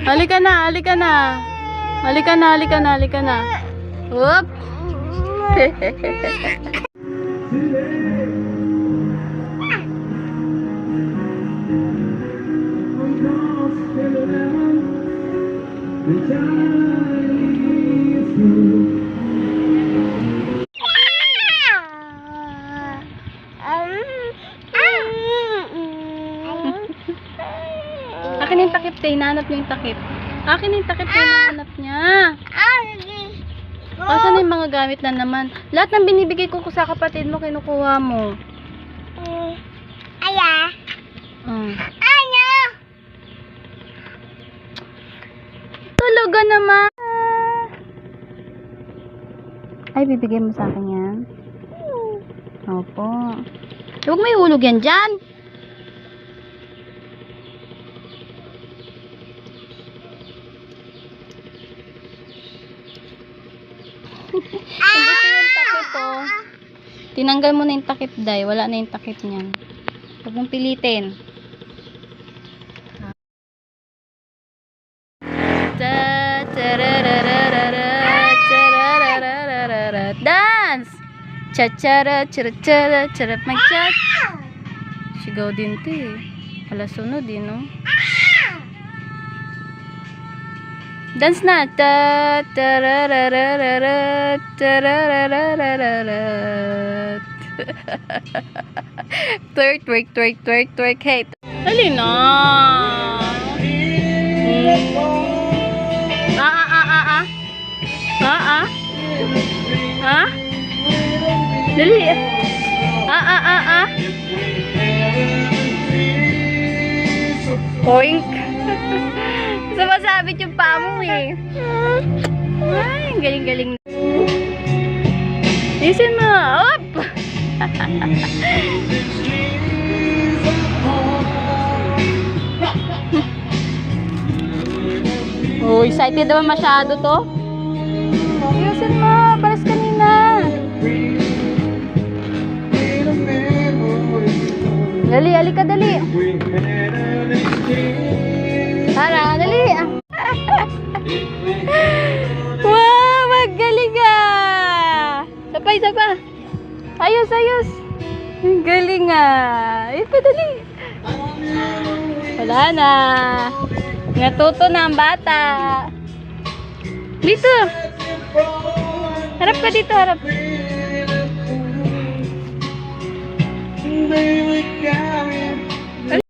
Halika na, halika na. Halika na, halika na, halika na. Whoop. Akin yung takip, te. Hinahanap niya yung takip. Akin yung takip, te. Hinahanap niya. Asan yung mga gamit na naman? Lahat ng binibigay ko sa kapatid mo, kinukuha mo. Aya. Ano? Talaga naman. Ay, bibigay mo sa akin yan? Opo. Huwag may hulog yan dyan. Ito yung takip, oh. Tinanggal mo na yung takip, Day. Wala na yung takip niyan. Huwag mong pilitin. Dance! Cha-cha-ra, cha-ra-cha-ra, cha-ra, mag-chat. Sigaw din to eh. Alasunod din, no? Dance na. Ta ta ra ra ra ra ra ta ra ra ra ra ra ra. Twerk twerk twerk twerk twerk. Hey. Dali na. Ha? Dali. Oink. Sumasabit yung paa mo eh. Ay, galing-galing. Listen mo. Op! Oh, excited naman masyado to. Listen mo. Paras kanina. Dali, alika, dali. Tara, dali. Wow, magaling ah. Sapay, sapa. Ayos, ayos. Galing ah. Ito, dali. Wala na. Natuto na ang bata. Dito. Harap ka dito, harap.